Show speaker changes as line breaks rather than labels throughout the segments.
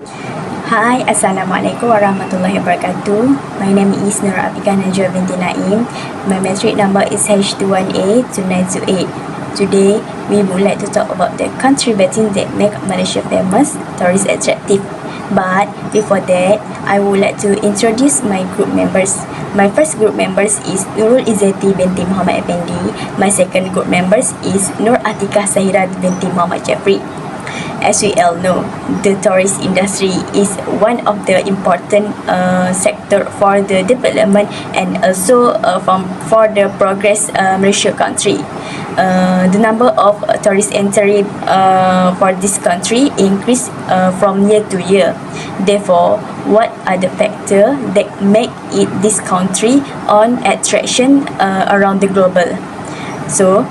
Hai, Assalamualaikum warahmatullahi wabarakatuh. My name is Nur Afiqah Najwa binti Naim. My metric number is H21A2928. Today, we would like to talk about the country betting that make Malaysia famous, tourist attractive. But before that, I would like to introduce my group members. My first group members is Nurul Izzati binti Muhammad Effendi. My second group members is Nur Atikah Sahira binti Muhammad Jafri. As we all know, the tourist industry is one of the important sector for the development and also for the progress Malaysia country. The number of tourists entering for this country increase from year to year. Therefore, what are the factors that make it this country on attraction around the global? So,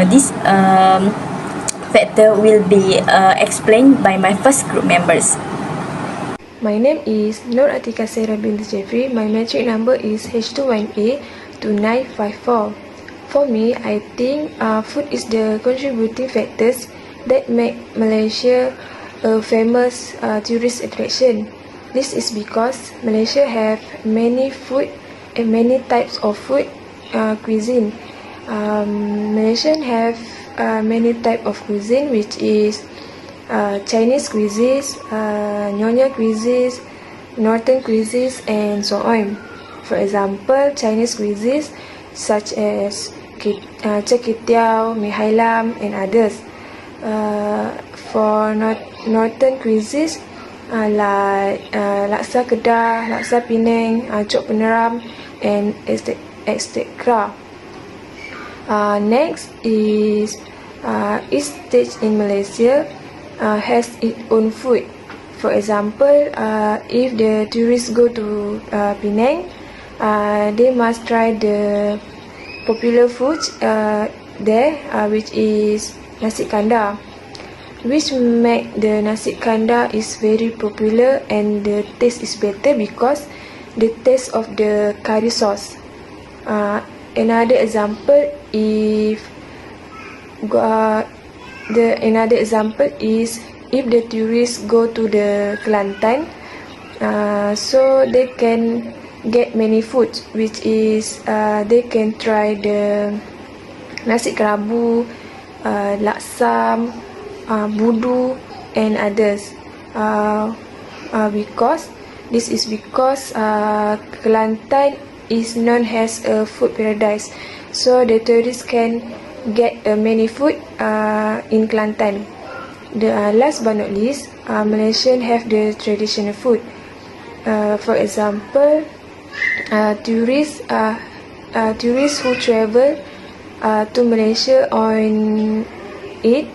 this factor will be explained by my first group members.
My name is Nur Atikah Sahira binti Jafri. My metric number is H21A2954. For me, I think food is the contributing factors that make Malaysia a famous tourist attraction. This is because Malaysia have many food and many types of food cuisine. Malaysian have many type of cuisine, which is Chinese cuisines, Nyonya cuisines, Northern cuisines, and so on. For example, Chinese cuisines such as Char-Kway-Teow, Mee Hai Lam, and others. For Northern cuisines like Laksa Kedah, Laksa Penang, Cok Peneram, and etc. Next is each state in Malaysia has its own food. For example, if the tourists go to Penang, they must try the popular food there, which is nasi kandar, which make the nasi kandar is very popular and the taste is better because the taste of the curry sauce. Another example is if the tourists go to the Kelantan, so they can get many food, which is they can try the nasi kerabu, laksam, budu, and others. Because Kelantan is known as a food paradise, so the tourists can get many food in Kelantan. Last but not least, Malaysians have the traditional food. For example, tourists who travel to Malaysia on it,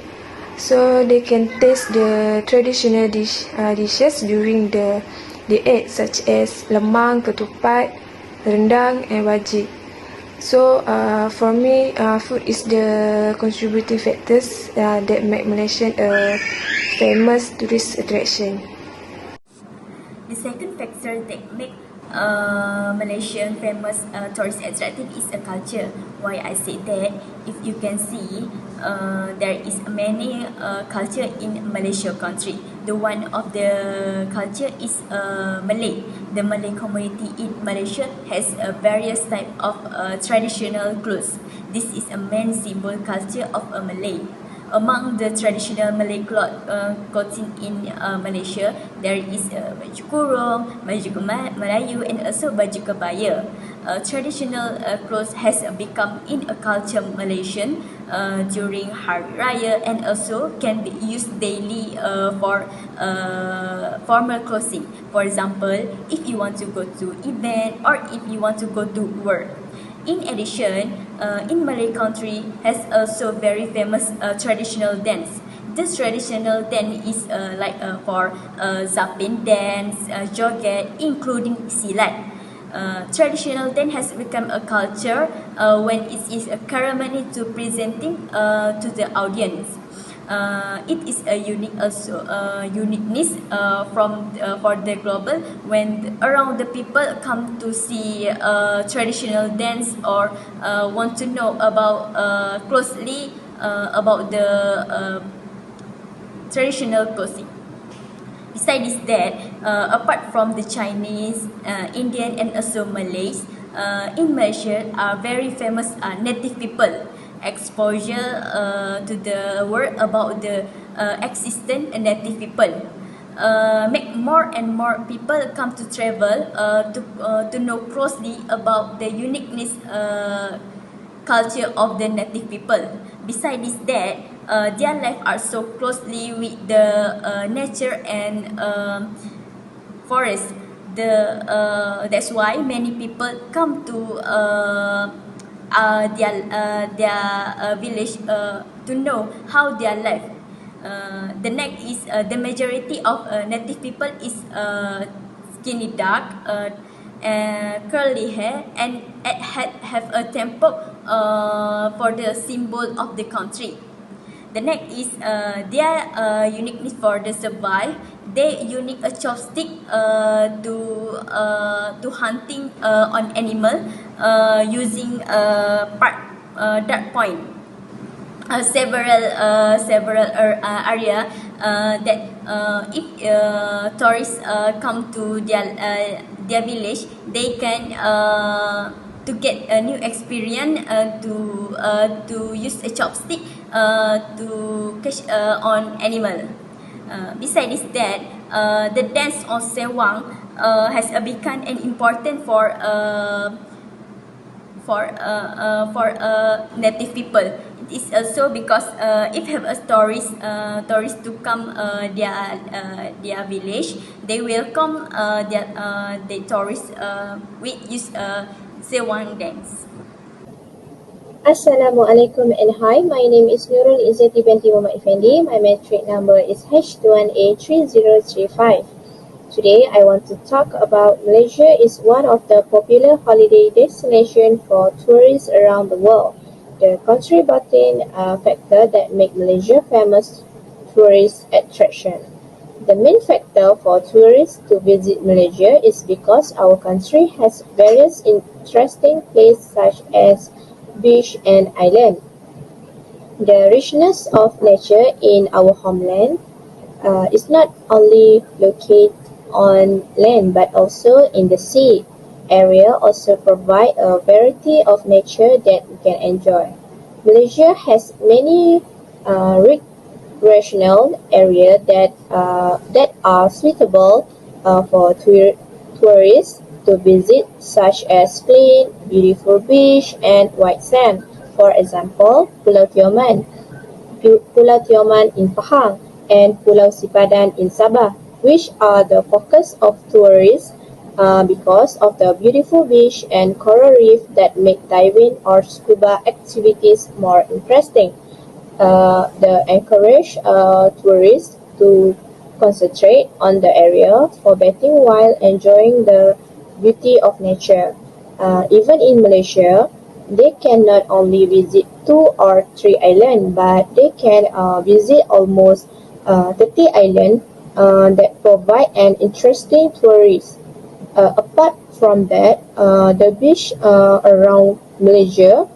so they can taste the traditional dishes during the Eid, such as lemang, ketupat, rendang, and wajib. So for me, food is the contributing factors that make Malaysia a famous tourist attraction.
The second factor that make Malaysian famous tourist attractive is a culture. Why I say that? If you can see, there is many culture in Malaysia country. The one of the culture is Malay. The Malay community in Malaysia has various type of traditional clothes. This is a main symbol culture of a Malay. Among the traditional Malay clothing in Malaysia, there is baju kurung, baju Melayu, and also baju kebaya. Traditional clothes has become in a culture Malaysian during Hari Raya, and also can be used daily for formal clothing. For example, if you want to go to event or if you want to go to work. In addition, in Malay country has also very famous traditional dance. This traditional dance is for Zapin dance, joget, including silat. Traditional dance has become a culture when it is a ceremony to presenting to the audience. It is a uniqueness for the global when around the people come to see traditional dance or want to know about closely about the traditional clothing. Besides that, apart from the Chinese, Indian and also Malays, in Malaysia are very famous native people. Exposure to the world about the existent native people. Make more and more people come to travel to know closely about the uniqueness culture of the native people. Besides that, their life are so closely with the nature and forest. That's why many people come to their village to know how their life. The next is the majority of native people is skinny dark, curly hair, and have a temple for the symbol of the country. The next is their uniqueness for the survive. They unique a chopstick to hunting on animal using dark point. Several area that if tourists come to their village, they can to get a new experience to use a chopstick to catch on animal. Besides that, the dance of Sewang has become an important for native people. It is also because if have a tourists to come their village, they welcome the tourists with use Sewang dance.
Assalamualaikum and hi, my name is Nurul Izzati binti Muhammad Effendi. My metric number is H21A3035. Today I want to talk about Malaysia is one of the popular holiday destinations for tourists around the world. The contributing factor that make Malaysia famous tourist attraction. The main factor for tourists to visit Malaysia is because our country has various interesting places such as beach and island. The richness of nature in our homeland is not only located on land but also in the sea. Area also provide a variety of nature that we can enjoy. Malaysia has many recreational areas that are suitable for tourists to visit, such as clean, beautiful beach and white sand. For example, Pulau Tioman in Pahang, and Pulau Sipadan in Sabah, which are the focus of tourists because of the beautiful beach and coral reef that make diving or scuba activities more interesting. They encourage tourists to concentrate on the area for bathing while enjoying the beauty of nature. Even in Malaysia, they can not only visit 2 or 3 islands, but they can visit almost 30 islands that provide an interesting tourist. Apart from that, the beach around Malaysia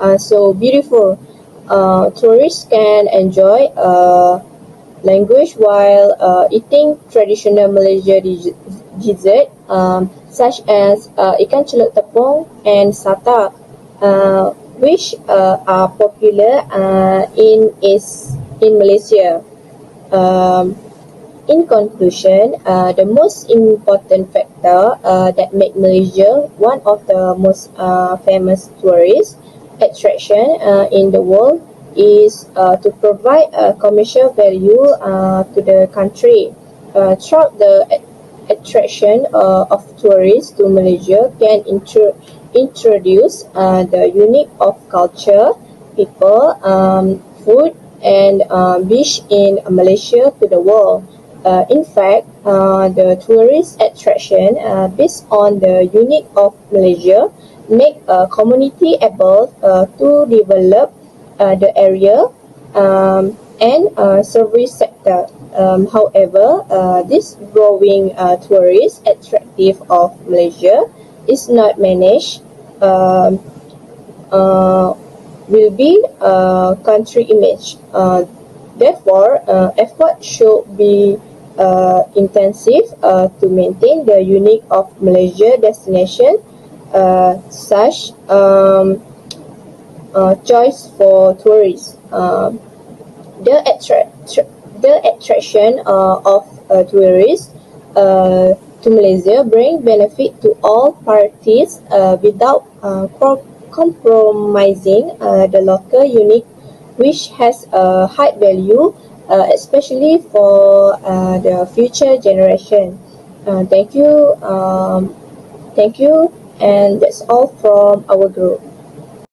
are so beautiful. Tourists can enjoy language while eating traditional Malaysia dessert such as ikan celup tepung and sata, which are popular in Malaysia. In conclusion, the most important factor that make Malaysia one of the most famous tourist attraction in the world is to provide a commercial value to the country. Throughout the attraction of tourists to Malaysia can introduce the unique of culture, people, food, and beach in Malaysia to the world. In fact, the tourist attraction based on the unique of Malaysia make a community able to develop the area and service sector. However, this growing tourist attractive of Malaysia is not managed will be country image. Therefore, effort should be intensive to maintain the unique of Malaysia destination, such choice for tourists. The attraction of tourists to Malaysia bring benefit to all parties without compromising the local unique, which has a high value, especially for the future generation. Thank you, and that's all from our group.